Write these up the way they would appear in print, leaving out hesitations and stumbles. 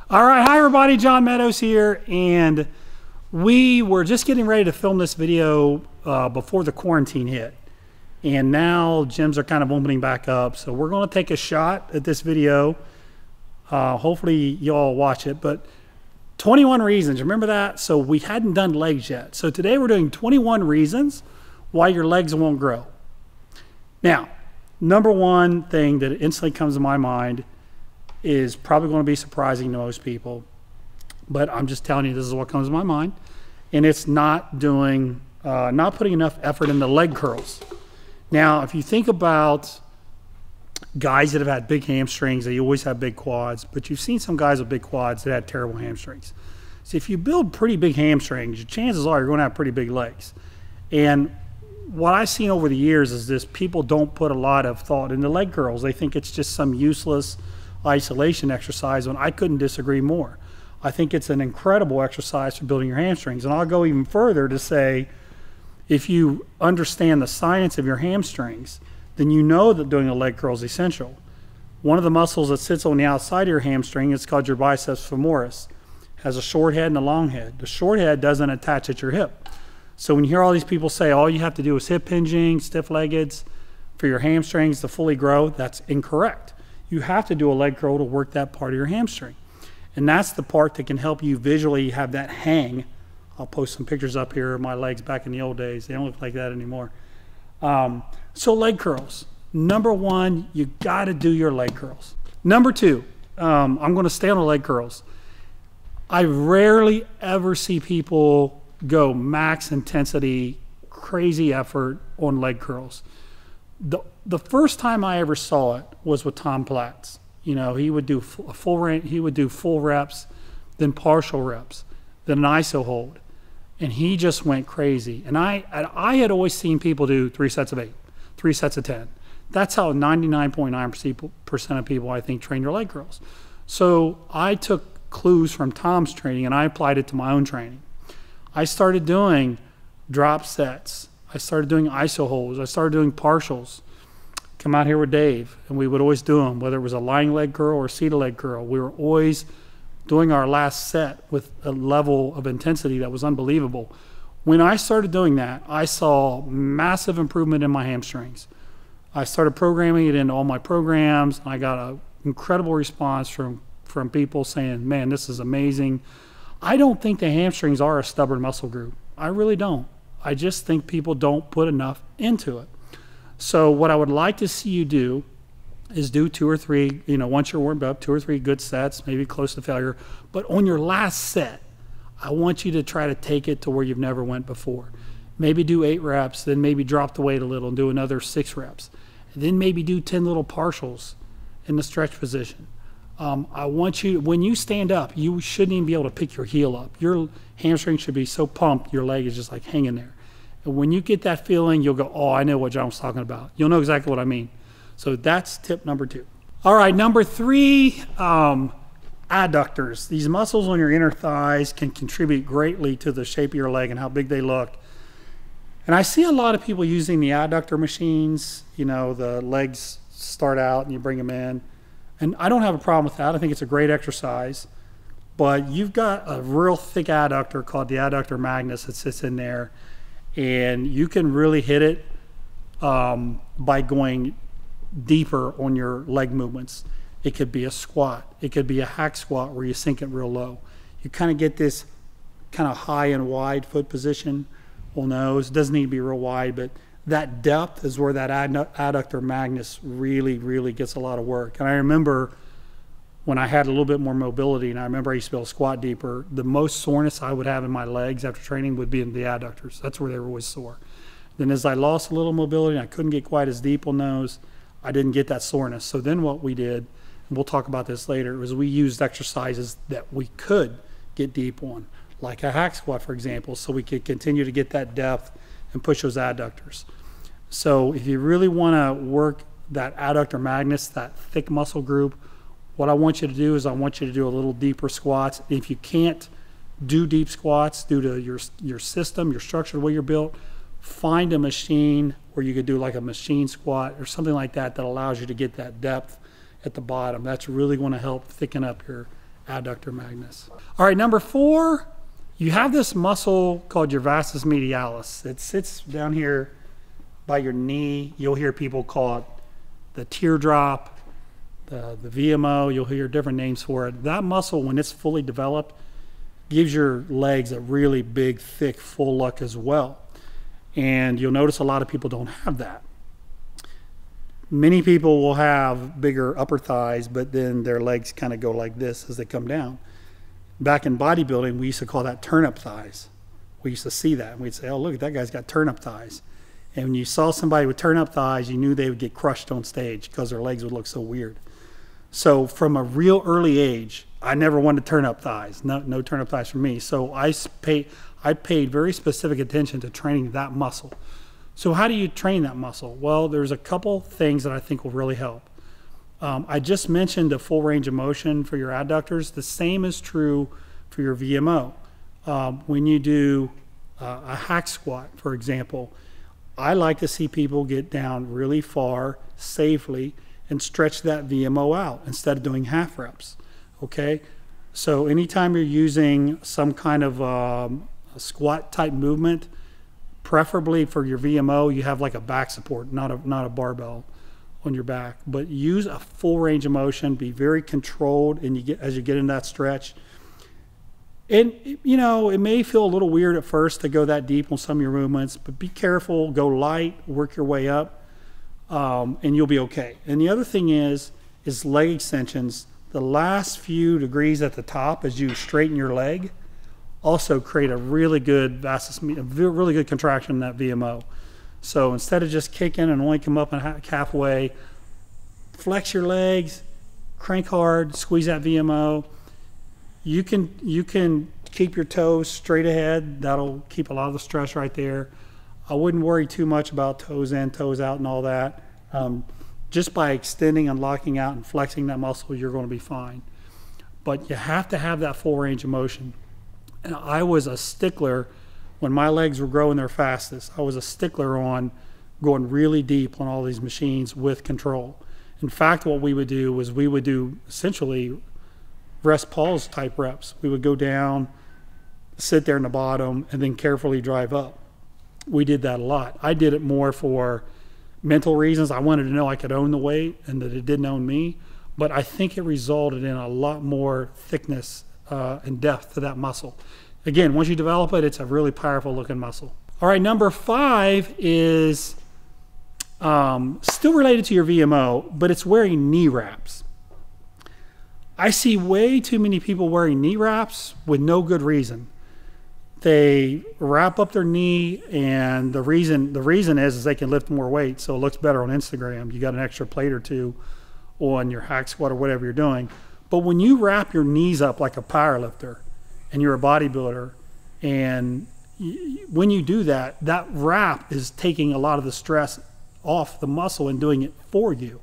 All right, hi everybody, John Meadows here, and we were just getting ready to film this video before the quarantine hit, and now gyms are kind of opening back up, so we're going to take a shot at this video. Hopefully you all watch it, but 21 reasons, remember that? So we hadn't done legs yet, so today we're doing 21 reasons why your legs won't grow. Now, number one thing that instantly comes to my mind is probably going to be surprising to most people, but I'm just telling you this is what comes to my mind, and it's not doing, not putting enough effort into leg curls. Now, if you think about guys that have had big hamstrings, they always have big quads, but you've seen some guys with big quads that had terrible hamstrings. So if you build pretty big hamstrings, your chances are you're going to have pretty big legs. And what I've seen over the years is this: people don't put a lot of thought into leg curls. They think it's just some useless isolation exercise, when I couldn't disagree more. I think it's an incredible exercise for building your hamstrings, and I'll go even further to say, if you understand the science of your hamstrings, then you know that doing a leg curl is essential. One of the muscles that sits on the outside of your hamstring is called your biceps femoris. It has a short head and a long head. The short head doesn't attach at your hip. So when you hear all these people say all you have to do is hip hinging, stiff-leggeds for your hamstrings to fully grow, that's incorrect. You have to do a leg curl to work that part of your hamstring. And that's the part that can help you visually have that hang. I'll post some pictures up here of my legs back in the old days. They don't look like that anymore. So leg curls. Number one, you got to do your leg curls. Number two, I'm going to stay on the leg curls. I rarely ever see people go max intensity, crazy effort on leg curls. The first time I ever saw it was with Tom Platz. You know, he would do full reps, then partial reps, then an iso hold, and he just went crazy. And I had always seen people do 3 sets of 8, 3 sets of 10. That's how 99.9% of people, I think, train their leg curls. So I took clues from Tom's training and I applied it to my own training. I started doing drop sets. I started doing iso holds. I started doing partials. Come out here with Dave, and we would always do them, whether it was a lying leg curl or a seated leg curl. We were always doing our last set with a level of intensity that was unbelievable. When I started doing that, I saw massive improvement in my hamstrings. I started programming it into all my programs, and I got an incredible response from people saying, man, this is amazing. I don't think the hamstrings are a stubborn muscle group. I really don't. I just think people don't put enough into it. So what I would like to see you do is do 2 or 3, you know, once you're warmed up, 2 or 3 good sets, maybe close to failure. But on your last set, I want you to try to take it to where you've never went before. Maybe do 8 reps, then maybe drop the weight a little and do another 6 reps. And then maybe do 10 little partials in the stretch position. I want you, when you stand up, you shouldn't even be able to pick your heel up. Your hamstring should be so pumped, your leg is just like hanging there. And when you get that feeling, you'll go, oh, I know what John was talking about. You'll know exactly what I mean. So that's tip number 2. All right, number 3, adductors. These muscles on your inner thighs can contribute greatly to the shape of your leg and how big they look. And I see a lot of people using the adductor machines. You know, the legs start out and you bring them in. And I don't have a problem with that. I think it's a great exercise. But you've got a real thick adductor called the adductor magnus that sits in there. And you can really hit it by going deeper on your leg movements. It could be a squat. It could be a hack squat where you sink it real low. You kind of get this kind of high and wide foot position. Well, no, it doesn't need to be real wide, but that depth is where that adductor magnus really, really gets a lot of work. And I remember when I had a little bit more mobility, and I remember I used to be able to squat deeper, the most soreness I would have in my legs after training would be in the adductors. That's where they were always sore. Then as I lost a little mobility and I couldn't get quite as deep on those, I didn't get that soreness. So then what we did, and we'll talk about this later, was we used exercises that we could get deep on, like a hack squat, for example, so we could continue to get that depth and push those adductors. So if you really want to work that adductor magnus, that thick muscle group, what I want you to do is I want you to do a little deeper squats. If you can't do deep squats due to your system, your structure, the way you're built, find a machine where you could do like a machine squat or something like that that allows you to get that depth at the bottom. That's really going to help thicken up your adductor magnus. All right, number 4, you have this muscle called your vastus medialis. It sits down here by your knee. You'll hear people call it the teardrop, the VMO. You'll hear different names for it. That muscle, when it's fully developed, gives your legs a really big, thick, full look as well. And you'll notice a lot of people don't have that. Many people will have bigger upper thighs, but then their legs kind of go like this as they come down. Back in bodybuilding, we used to call that turnip thighs. We used to see that, and we'd say, oh, look, that guy's got turnip thighs. And when you saw somebody with turnip thighs, you knew they would get crushed on stage because their legs would look so weird. So from a real early age, I never wanted turnip thighs. No turnip thighs for me. So I paid very specific attention to training that muscle. So how do you train that muscle? Well, there's a couple things that I think will really help. I just mentioned the full range of motion for your adductors. The same is true for your VMO. When you do a hack squat, for example, I like to see people get down really far safely and stretch that VMO out instead of doing half reps. Okay, so anytime you're using some kind of a squat type movement, preferably for your VMO, you have like a back support, not a barbell on your back, but use a full range of motion. Be very controlled, and as you get in that stretch. And you know, it may feel a little weird at first to go that deep on some of your movements, but be careful. Go light, work your way up, and you'll be okay. And the other thing is leg extensions. The last few degrees at the top, as you straighten your leg, also create a really good really good contraction in that VMO. So instead of just kicking and only come up and halfway, flex your legs, crank hard, squeeze that VMO. You can keep your toes straight ahead. That'll keep a lot of the stress right there. I wouldn't worry too much about toes in, toes out, and all that. Just by extending and locking out and flexing that muscle, you're going to be fine. But you have to have that full range of motion. And I was a stickler when my legs were growing their fastest. I was a stickler on going really deep on all these machines with control. In fact, what we would do was we would do essentially rest pause type reps. We would go down, sit there in the bottom, and then carefully drive up. We did that a lot. I did it more for mental reasons. I wanted to know I could own the weight and that it didn't own me, but I think it resulted in a lot more thickness and depth to that muscle. Again, once you develop it, it's a really powerful looking muscle. All right, number 5 is still related to your VMO, but it's wearing knee wraps. I see way too many people wearing knee wraps with no good reason. They wrap up their knee, and the reason is they can lift more weight, so it looks better on Instagram. You got an extra plate or two on your hack squat or whatever you're doing. But when you wrap your knees up like a power lifter and you're a bodybuilder, and when you do that, that wrap is taking a lot of the stress off the muscle and doing it for you.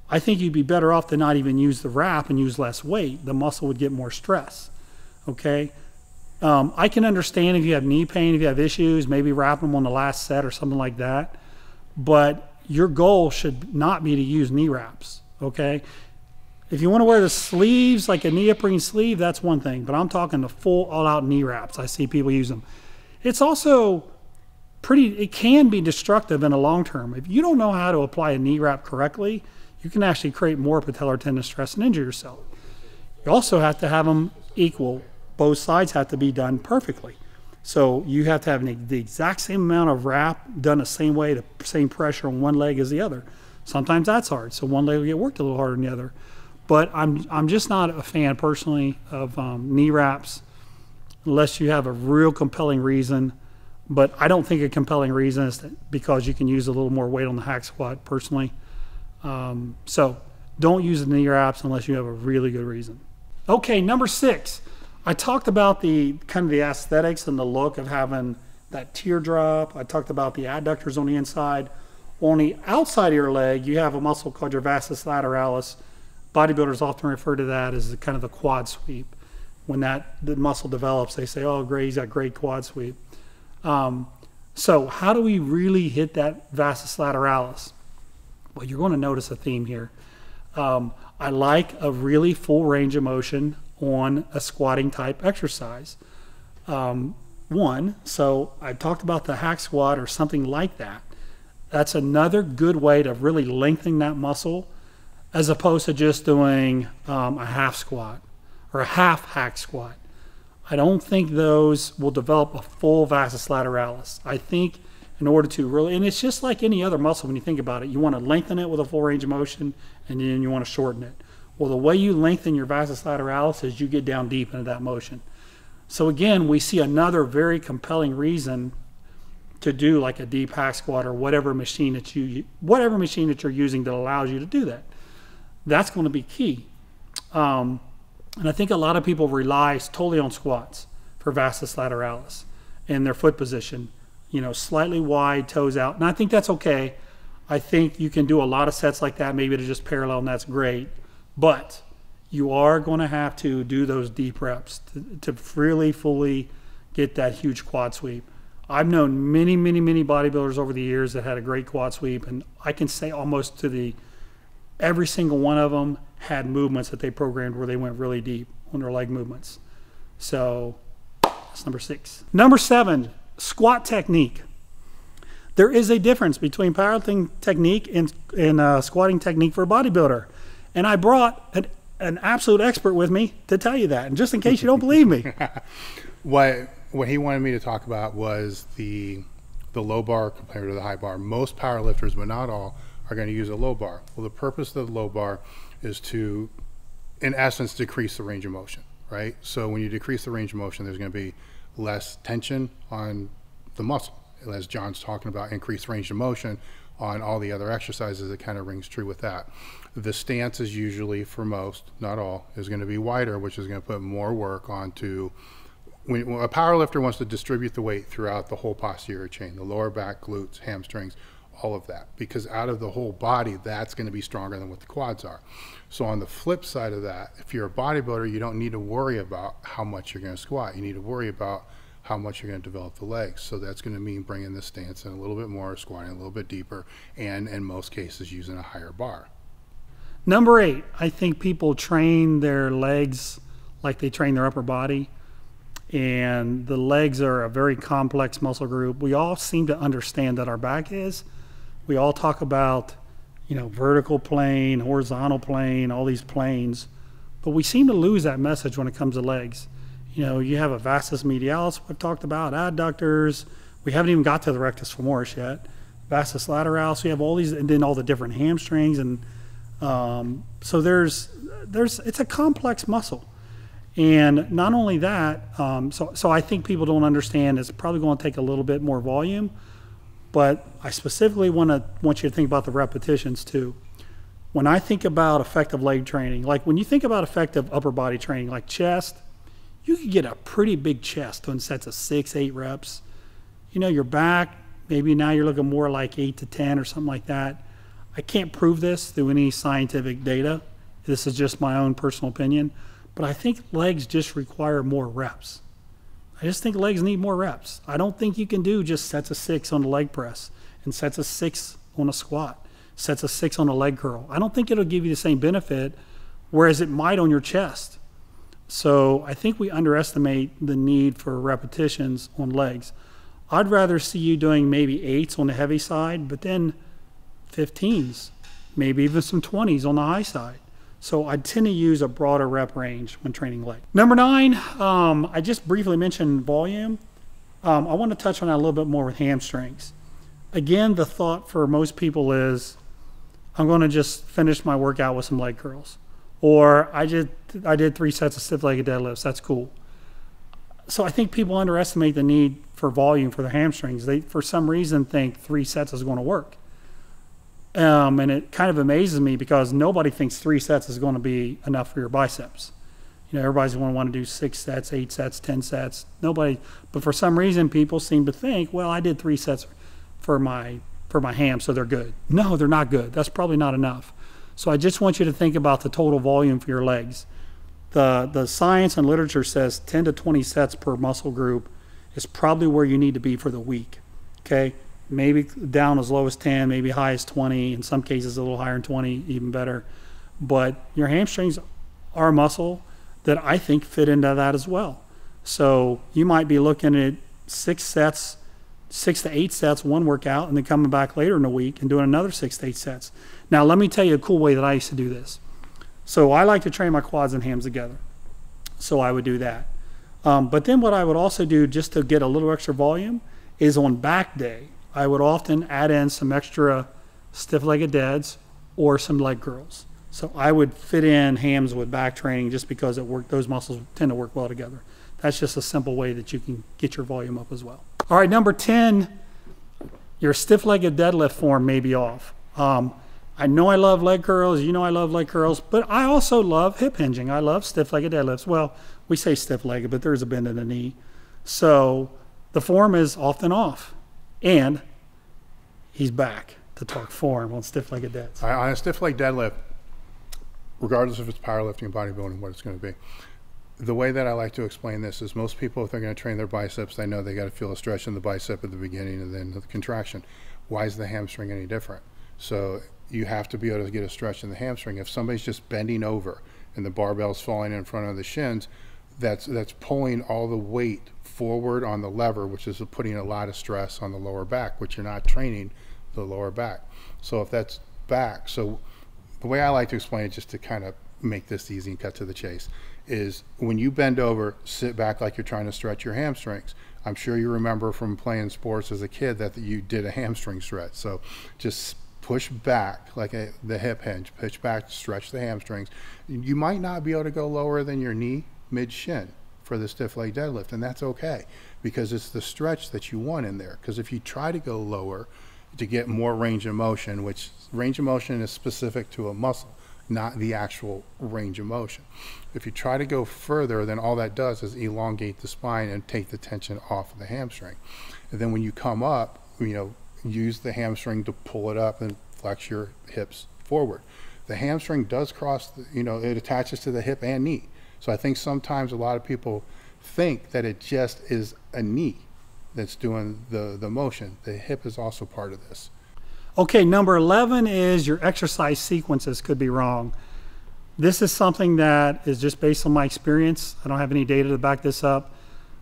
I think you'd be better off to not even use the wrap and use less weight. The muscle would get more stress. Okay. I can understand if you have knee pain, if you have issues, maybe wrap them on the last set or something like that. But your goal should not be to use knee wraps, okay? If you want to wear the sleeves, like a neoprene sleeve, that's one thing. But I'm talking the full all-out knee wraps. I see people use them. It's also it can be destructive in the long term. If you don't know how to apply a knee wrap correctly, you can actually create more patellar tendon stress and injure yourself. You also have to have them equal. Both sides have to be done perfectly. So you have to have the exact same amount of wrap done the same way, the same pressure on one leg as the other. Sometimes that's hard, so one leg will get worked a little harder than the other. But I'm just not a fan personally of knee wraps unless you have a real compelling reason. But I don't think a compelling reason is because you can use a little more weight on the hack squat personally. So don't use the knee wraps unless you have a really good reason. Okay, number 6. I talked about the kind of the aesthetics and the look of having that teardrop. I talked about the adductors on the inside. On the outside of your leg, you have a muscle called your vastus lateralis. Bodybuilders often refer to that as kind of the quad sweep. When the muscle develops, they say, oh, great, he's got great quad sweep. So how do we really hit that vastus lateralis? Well, you're going to notice a theme here. I like a really full range of motion on a squatting type exercise. So I talked about the hack squat or something like that. That's another good way to really lengthen that muscle, as opposed to just doing a half squat or a half hack squat. I don't think those will develop a full vastus lateralis. I think in order to really, and it's just like any other muscle when you think about it, you want to lengthen it with a full range of motion, and then you want to shorten it. Well, the way you lengthen your vastus lateralis is you get down deep into that motion. So again, we see another very compelling reason to do like a deep hack squat or whatever machine that you're using that allows you to do that. That's going to be key. And I think a lot of people rely totally on squats for vastus lateralis in their foot position, slightly wide, toes out. And I think that's okay. I think you can do a lot of sets like that, maybe to just parallel, and that's great. But you are going to have to do those deep reps to really fully get that huge quad sweep. I've known many, many, many bodybuilders over the years that had a great quad sweep, and I can say almost to every single one of them had movements that they programmed where they went really deep on their leg movements. So that's number 6. Number 7, squat technique. There is a difference between powerlifting technique and squatting technique for a bodybuilder. And I brought an absolute expert with me to tell you that. And just in case you don't believe me. What he wanted me to talk about was the low bar compared to the high bar. Most powerlifters, but not all, are going to use a low bar. Well, the purpose of the low bar is to, in essence, decrease the range of motion, right? So when you decrease the range of motion, there's going to be less tension on the muscle. As John's talking about, increased range of motion on all the other exercises, it kind of rings true with that. The stance is usually, for most, not all, is going to be wider, which is going to put more work onto, when a power lifter wants to distribute the weight throughout the whole posterior chain, the lower back, glutes, hamstrings, all of that, because out of the whole body, that's going to be stronger than what the quads are. So on the flip side of that, if you're a bodybuilder, you don't need to worry about how much you're going to squat. You need to worry about how much you're going to develop the legs. So that's going to mean bringing the stance in a little bit more, squatting a little bit deeper, and in most cases using a higher bar. Number 8, I think people train their legs like they train their upper body. And the legs are a very complex muscle group. We all seem to understand that our back is. We all talk about, vertical plane, horizontal plane, all these planes. But we seem to lose that message when it comes to legs. You have a vastus medialis we've talked about, adductors. We haven't even got to the rectus femoris yet. Vastus lateralis, we have all these, and then all the different hamstrings. And so it's a complex muscle. And not only that, so I think people don't understand it's probably going to take a little bit more volume, but I specifically want you to think about the repetitions too. When I think about effective leg training, like when you think about effective upper body training, like chest, you could get a pretty big chest doing sets of 6, 8 reps. Your back, maybe now you're looking more like 8 to 10 or something like that. I can't prove this through any scientific data. This is just my own personal opinion. But I think legs just require more reps. I just think legs need more reps. I don't think you can do just sets of 6 on the leg press and sets of 6 on a squat, sets of 6 on a leg curl. I don't think it'll give you the same benefit, whereas it might on your chest. So I think we underestimate the need for repetitions on legs. I'd rather see you doing maybe 8s on the heavy side, but then 15s, maybe even some 20s on the high side. So I tend to use a broader rep range when training leg. Number 9, I just briefly mentioned volume. I want to touch on that a little bit more with hamstrings. Again, the thought for most people is, I'm going to just finish my workout with some leg curls. Or I did 3 sets of stiff-legged deadlifts. That's cool. So I think people underestimate the need for volume for their hamstrings. They, for some reason, think 3 sets is going to work. And it kind of amazes me because nobody thinks 3 sets is going to be enough for your biceps. Everybody's going to want to do 6 sets, 8 sets, 10 sets. Nobody, but for some reason, people seem to think, well, I did 3 sets for my ham, so they're good. No, they're not good. That's probably not enough. So I just want you to think about the total volume for your legs. The science and literature says 10 to 20 sets per muscle group is probably where you need to be for the week. Okay, maybe down as low as 10, maybe high as 20. In some cases, a little higher than 20, even better. But your hamstrings are a muscle. that I think fit into that as well. So you might be looking at 6 to 8 sets, one workout, and then coming back later in the week and doing another 6 to 8 sets. Now, let me tell you a cool way that I used to do this. So I like to train my quads and hams together. So I would do that. But then what I would also do, just to get a little extra volume, is on back day, I would often add in some extra stiff-legged deads or some leg curls. So I would fit in hams with back training just because those muscles tend to work well together. That's just a simple way that you can get your volume up as well. All right, number 10, your stiff-legged deadlift form may be off. I know I love leg curls, you know I love leg curls, but I also love hip hinging. I love stiff-legged deadlifts. Well, we say stiff-legged, but there's a bend in the knee. So the form is often off. And he's back to talk form on stiff-legged deads. On a stiff-leg deadlift, regardless if it's powerlifting or bodybuilding, what it's going to be, the way that I like to explain this is most people, if they're going to train their biceps, they know they got to feel a stretch in the bicep at the beginning and then the contraction. Why is the hamstring any different? So you have to be able to get a stretch in the hamstring. If somebody's just bending over and the barbell's falling in front of the shins, that's pulling all the weight forward on the lever, which is putting a lot of stress on the lower back, which you're not training the lower back. So if that's back, so the way I like to explain it, just to kind of make this easy and cut to the chase, is when you bend over, sit back like you're trying to stretch your hamstrings. I'm sure you remember from playing sports as a kid that you did a hamstring stretch. So just push back like the hip hinge, push back, stretch the hamstrings. You might not be able to go lower than your knee mid-shin for the stiff leg deadlift, and that's okay because it's the stretch that you want in there. Because if you try to go lower to get more range of motion, which range of motion is specific to a muscle, not the actual range of motion. If you try to go further, then all that does is elongate the spine and take the tension off of the hamstring. And then when you come up, use the hamstring to pull it up and flex your hips forward. The hamstring does cross, it attaches to the hip and knee. So I think sometimes a lot of people think that it just is a knee that's doing the motion. The hip is also part of this. Okay, number 11 is your exercise sequences could be wrong. This is something that is just based on my experience. I don't have any data to back this up,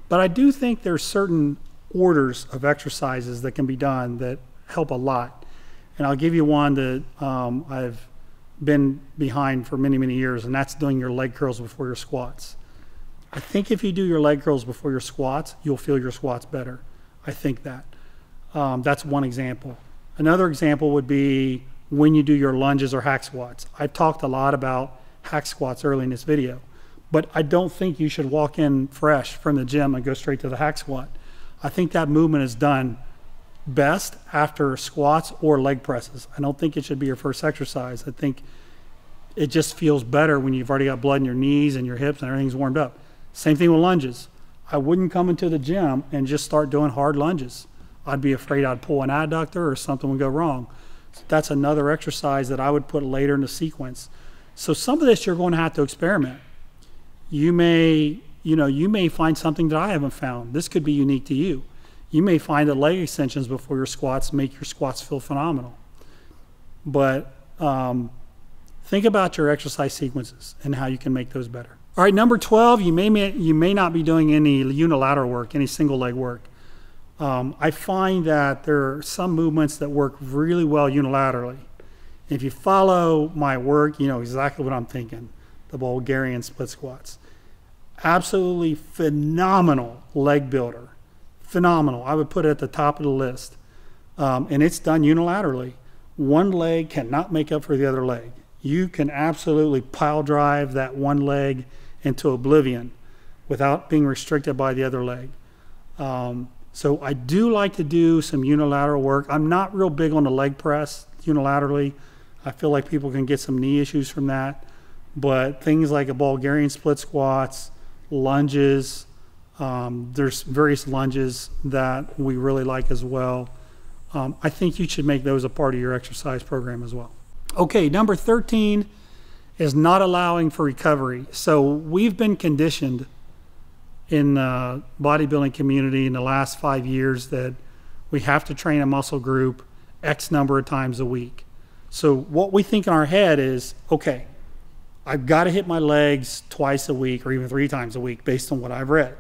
but I do think there's certain orders of exercises that can be done that help a lot. And I'll give you one that I've been behind for many, many years, and that's doing your leg curls before your squats. I think if you do your leg curls before your squats, you'll feel your squats better. I think that. That's one example. Another example would be when you do your lunges or hack squats. I talked a lot about hack squats early in this video, but I don't think you should walk in fresh from the gym and go straight to the hack squat. I think that movement is done best after squats or leg presses. I don't think it should be your first exercise. I think it just feels better when you've already got blood in your knees and your hips and everything's warmed up. Same thing with lunges. I wouldn't come into the gym and just start doing hard lunges. I'd be afraid I'd pull an adductor or something would go wrong. So that's another exercise that I would put later in the sequence. So some of this you're going to have to experiment. You may find something that I haven't found. This could be unique to you. You may find that leg extensions before your squats make your squats feel phenomenal. But think about your exercise sequences and how you can make those better. All right, number 12, you may not be doing any unilateral work, any single leg work. I find that there are some movements that work really well unilaterally. If you follow my work, you know exactly what I'm thinking. The Bulgarian split squats. Absolutely phenomenal leg builder. Phenomenal. I would put it at the top of the list. And it's done unilaterally. One leg cannot make up for the other leg. You can absolutely pile drive that one leg into oblivion without being restricted by the other leg. So I do like to do some unilateral work. I'm not real big on the leg press unilaterally. I feel like people can get some knee issues from that. But things like a Bulgarian split squats, lunges, there's various lunges that we really like as well. I think you should make those a part of your exercise program as well. Okay, number 13 is not allowing for recovery. So we've been conditioned in the bodybuilding community in the last 5 years that we have to train a muscle group X number of times a week. So what we think in our head is, okay, I've got to hit my legs twice a week or even 3 times a week based on what I've read.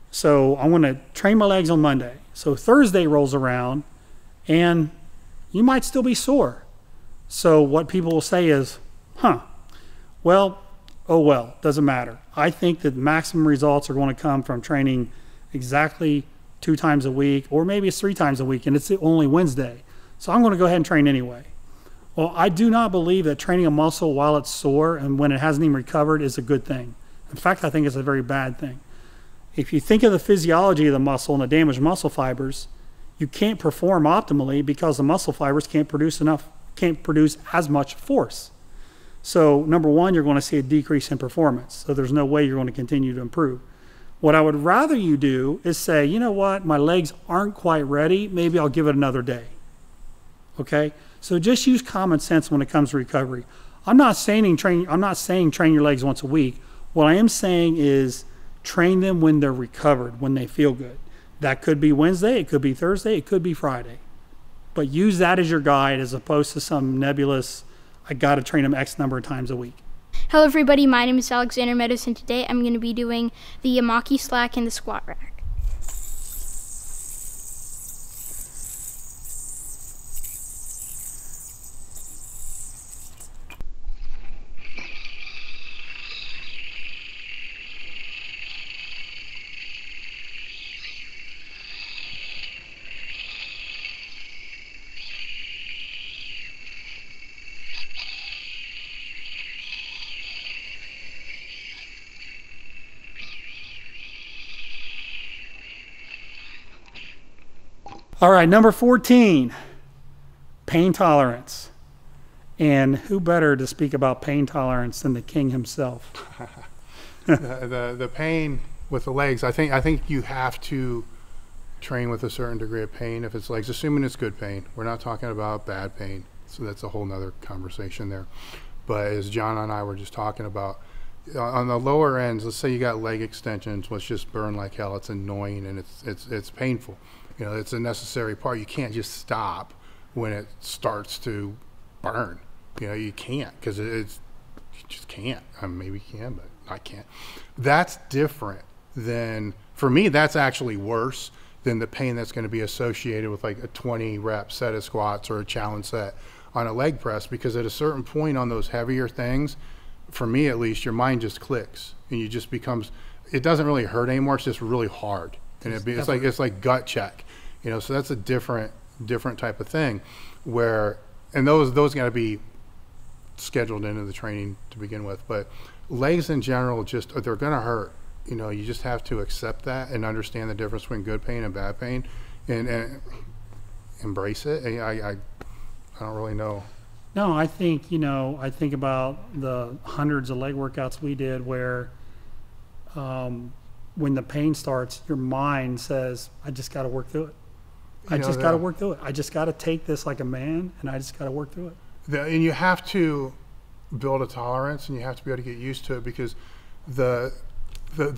So I want to train my legs on Monday. So Thursday rolls around and you might still be sore. So what people will say is, well, oh well, doesn't matter. I think that maximum results are going to come from training exactly 2 times a week, or maybe it's 3 times a week and it's only Wednesday. So I'm going to go ahead and train anyway. Well, I do not believe that training a muscle while it's sore and when it hasn't even recovered is a good thing. In fact, I think it's a very bad thing. If you think of the physiology of the muscle and the damaged muscle fibers, you can't perform optimally because the muscle fibers can't produce as much force. So number one, you're going to see a decrease in performance. So there's no way you're going to continue to improve. What I would rather you do is say, you know what, my legs aren't quite ready. Maybe I'll give it another day. Okay? So just use common sense when it comes to recovery. I'm not saying train your legs once a week. What I am saying is train them when they're recovered, when they feel good. That could be Wednesday, it could be Thursday, it could be Friday. But use that as your guide as opposed to some nebulous, I got to train them X number of times a week. Hello everybody, my name is Alexander Meadows and today I'm going to be doing the Yamaki slack and the squat rack. All right, number 14, pain tolerance. And who better to speak about pain tolerance than the king himself? The pain with the legs, I think you have to train with a certain degree of pain if it's legs, assuming it's good pain. We're not talking about bad pain, so that's a whole nother conversation there. But as John and I were just talking about, on the lower ends, let's say you got leg extensions, which just burn like hell. It's annoying and it's painful. You know, it's a necessary part. You can't just stop when it starts to burn. You know, you can't because you just can't. I mean, maybe you can, but I can't. That's different than, for me, that's actually worse than the pain that's going to be associated with like a 20 rep set of squats or a challenge set on a leg press, because at a certain point on those heavier things, for me at least, your mind just clicks and you just becomes, it doesn't really hurt anymore. It's just really hard. And it's like gut check, you know. So that's a different type of thing, where, and those got to be scheduled into the training to begin with. But legs in general, just they're gonna hurt. You know, you just have to accept that and understand the difference between good pain and bad pain, and embrace it. And I don't really know. No, I think, you know, I think about the hundreds of leg workouts we did where when the pain starts, your mind says, I just got to work through it. I just got to work through it. I just got to take this like a man, and I just got to work through it. And you have to build a tolerance, and you have to be able to get used to it, because the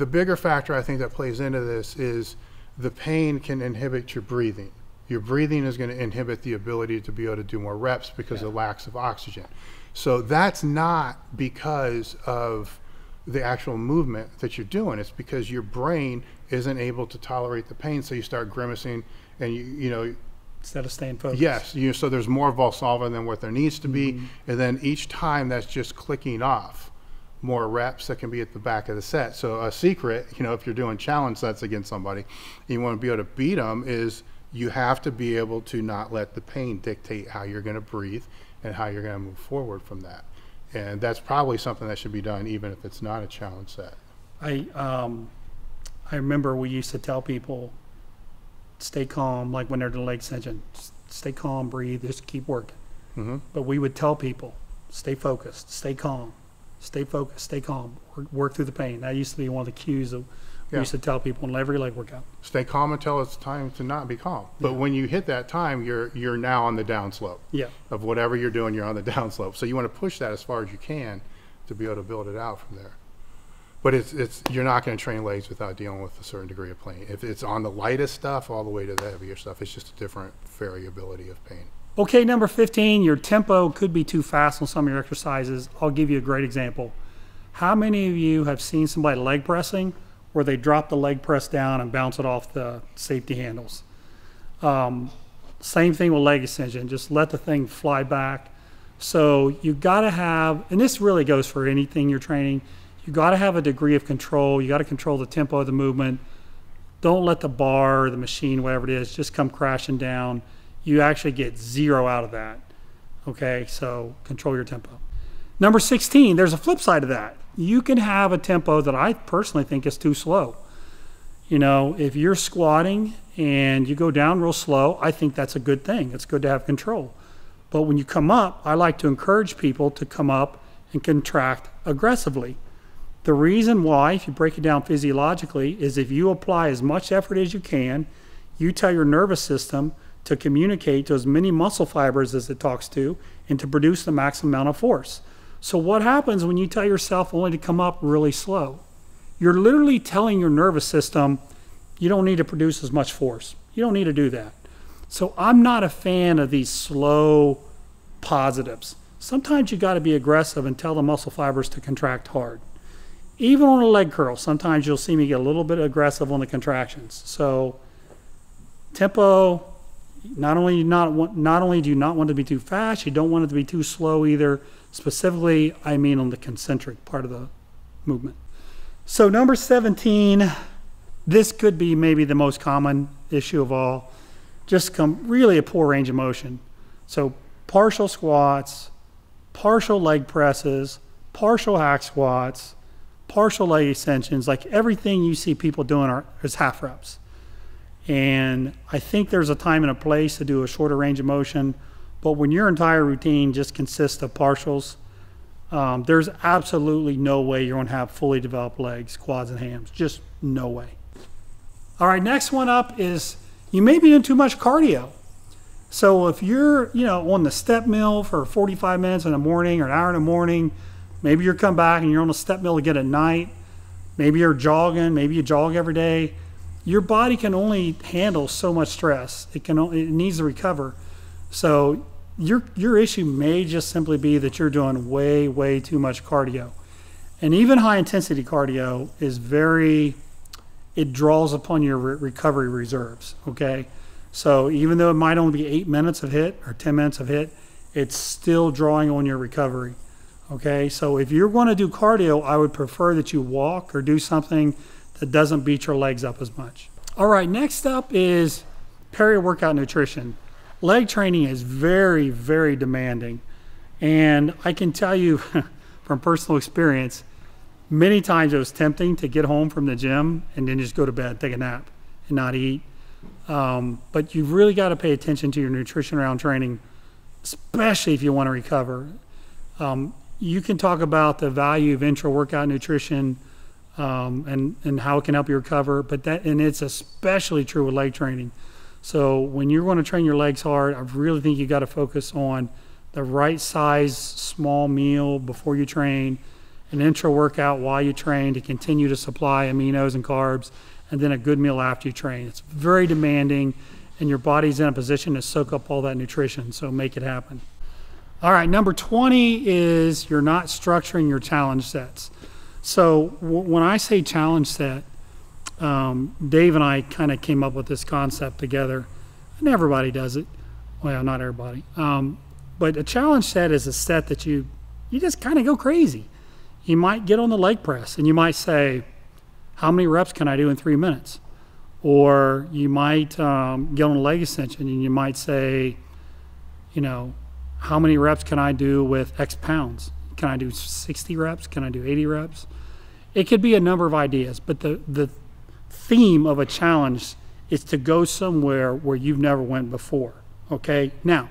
bigger factor I think that plays into this is the pain can inhibit your breathing. Your breathing is going to inhibit the ability to be able to do more reps because of lack of oxygen. So that's not because of the actual movement that you're doing. It's because your brain isn't able to tolerate the pain, so you start grimacing, and you know, instead of staying focused. Yes, so there's more Valsalva than what there needs to be, and then each time that's just clicking off more reps that can be at the back of the set. So a secret, you know, if you're doing challenge sets against somebody, and you want to be able to beat them, is you have to be able to not let the pain dictate how you're going to breathe and how you're going to move forward from that. And that's probably something that should be done even if it's not a challenge set. I remember we used to tell people, stay calm, like when they're doing leg extension, stay calm, breathe, just keep working. But we would tell people, stay focused, stay calm, stay focused, stay calm, work through the pain. That used to be one of the cues that we used to tell people in every leg workout. Stay calm until it's time to not be calm. But when you hit that time, you're now on the downslope. Of whatever you're doing, you're on the downslope. So you want to push that as far as you can to be able to build it out from there. But you're not going to train legs without dealing with a certain degree of pain. If it's on the lightest stuff all the way to the heavier stuff, it's just a different variability of pain. Okay, number 15, your tempo could be too fast on some of your exercises. I'll give you a great example. How many of you have seen somebody leg pressing where they drop the leg press down and bounce it off the safety handles? Same thing with leg extension, just let the thing fly back. So you gotta have, and this really goes for anything you're training, you gotta have a degree of control. You gotta control the tempo of the movement. Don't let the bar, the machine, whatever it is, just come crashing down. You actually get zero out of that. Okay, so control your tempo. Number 16, there's a flip side of that. You can have a tempo that I personally think is too slow. You know, if you're squatting and you go down real slow, I think that's a good thing. It's good to have control. But when you come up, I like to encourage people to come up and contract aggressively. The reason why, if you break it down physiologically, is if you apply as much effort as you can, you tell your nervous system to communicate to as many muscle fibers as it talks to and to produce the maximum amount of force. So what happens when you tell yourself only to come up really slow? You're literally telling your nervous system, you don't need to produce as much force. You don't need to do that. So I'm not a fan of these slow positives. Sometimes you got to be aggressive and tell the muscle fibers to contract hard. Even on a leg curl, sometimes you'll see me get a little bit aggressive on the contractions. So tempo, not only do you not want it to be too fast, you don't want it to be too slow either. Specifically, I mean on the concentric part of the movement. So number 17, this could be maybe the most common issue of all. Just really a poor range of motion. So partial squats, partial leg presses, partial hack squats, partial leg extensions, like everything you see people doing is half reps. And I think there's a time and a place to do a shorter range of motion, but when your entire routine just consists of partials, there's absolutely no way you're going to have fully developed legs, quads, and hams. Just no way. All right, next one up is you may be doing too much cardio. So if you're, on the step mill for 45 minutes in the morning or an hour in the morning, maybe you're come back and you're on the step mill again at night. Maybe you're jogging. Maybe you jog every day. Your body can only handle so much stress. It needs to recover. So your issue may just simply be that you're doing way too much cardio. And even high intensity cardio is it draws upon your recovery reserves, okay? So even though it might only be 8 minutes of hit or 10 minutes of hit, it's still drawing on your recovery, okay? So if you're going to do cardio, I would prefer that you walk or do something that doesn't beat your legs up as much. All right, next up is peri-workout nutrition. Leg training is very demanding. And I can tell you from personal experience, many times it was tempting to get home from the gym and then just go to bed, take a nap, and not eat. But you've really got to pay attention to your nutrition around training, especially if you want to recover. You can talk about the value of intra-workout nutrition and how it can help you recover, and it's especially true with leg training. So when you're going to train your legs hard, I really think you got to focus on the right size small meal before you train, an intra workout while you train to continue to supply aminos and carbs, and then a good meal after you train. It's very demanding, and your body's in a position to soak up all that nutrition, so make it happen. All right, number 20 is you're not structuring your challenge sets. So when I say challenge set, Dave and I kind of came up with this concept together, and everybody does it. Well, not everybody. But a challenge set is a set that you just kind of go crazy. You might get on the leg press and you might say, how many reps can I do in 3 minutes? Or you might get on a leg extension and you might say, how many reps can I do with X pounds? Can I do 60 reps? Can I do 80 reps? It could be a number of ideas, but the theme of a challenge is to go somewhere where you've never went before, okay? Now,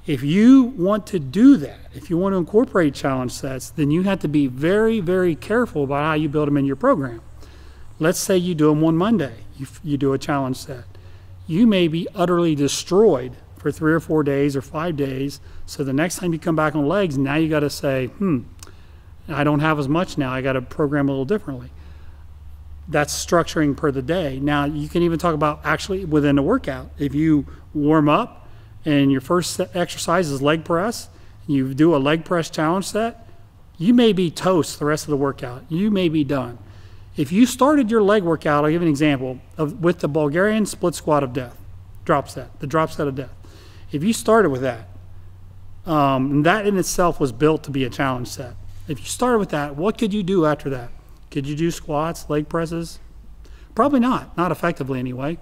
if you want to do that, if you want to incorporate challenge sets, then you have to be very careful about how you build them in your program. Let's say you do them one Monday, you do a challenge set. You may be utterly destroyed for 3 or 4 days or 5 days, so the next time you come back on legs, now you got to say, I don't have as much now, I got to program a little differently. That's structuring per the day. Now, you can even talk about actually within a workout. If you warm up and your first exercise is leg press, you do a leg press challenge set, you may be toast the rest of the workout. You may be done. If you started your leg workout, I'll give you an example, with the Bulgarian split squat of death, the drop set of death. If you started with that, and that in itself was built to be a challenge set. If you started with that, what could you do after that? Could you do squats, leg presses? Probably not effectively anyway.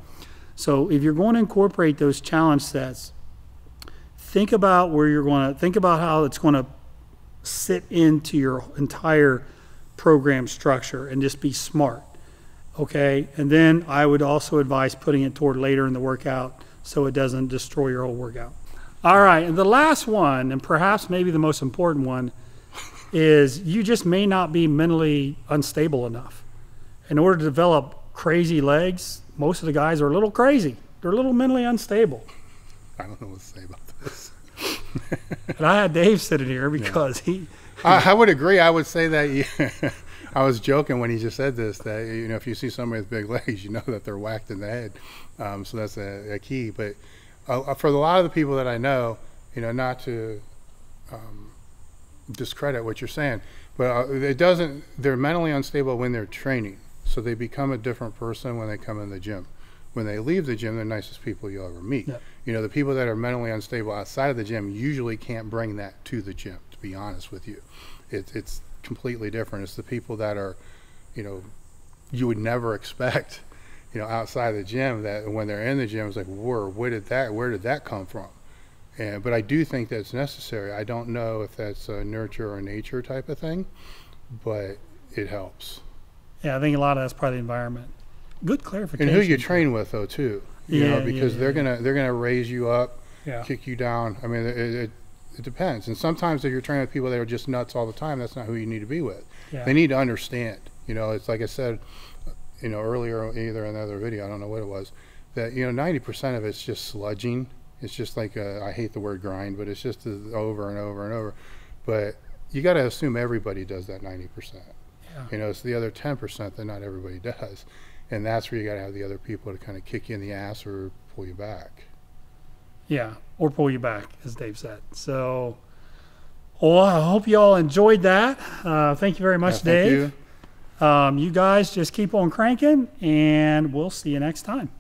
So if you're going to incorporate those challenge sets, think about how it's going to sit into your entire program structure and just be smart. Okay, and then I would also advise putting it toward later in the workout so it doesn't destroy your whole workout. All right, and the last one, and perhaps maybe the most important one, is you just may not be mentally unstable enough. In order to develop crazy legs, most of the guys are a little crazy. They're a little mentally unstable. I don't know what to say about this. And I had Dave sitting here because I would agree. I would say that I was joking when he just said this, that, you know, if you see somebody with big legs, you know that they're whacked in the head. So that's a key. But for a lot of the people that I know, you know, not to discredit what you're saying, but they're mentally unstable when they're training. So they become a different person when they come in the gym. When they leave the gym, they're the nicest people you'll ever meet. Yep. You know, the people that are mentally unstable outside of the gym usually can't bring that to the gym, to be honest with you. It's completely different. It's the people that are, you know, you would never expect, you know, outside the gym, that when they're in the gym, it's like, where did that come from? But I do think that's necessary. I don't know if that's a nurture or nature type of thing, but it helps. Yeah, I think a lot of that's probably the environment. Good clarification. And who you train with, though, too. You know, because they're gonna raise you up, kick you down. I mean, it depends. And sometimes if you're training with people that are just nuts all the time, that's not who you need to be with. Yeah. They need to understand. You know, it's like I said, you know, earlier, either in another video, I don't know what it was, that, you know, 90% of it's just sludging. It's just like I hate the word grind, but it's just over and over and over. But you got to assume everybody does that 90%. Yeah. You know, it's the other 10% that not everybody does. And that's where you got to have the other people to kind of kick you in the ass or pull you back. Yeah, or pull you back, as Dave said. So, well, I hope you all enjoyed that. Thank you very much, Dave. You guys just keep on cranking, and we'll see you next time.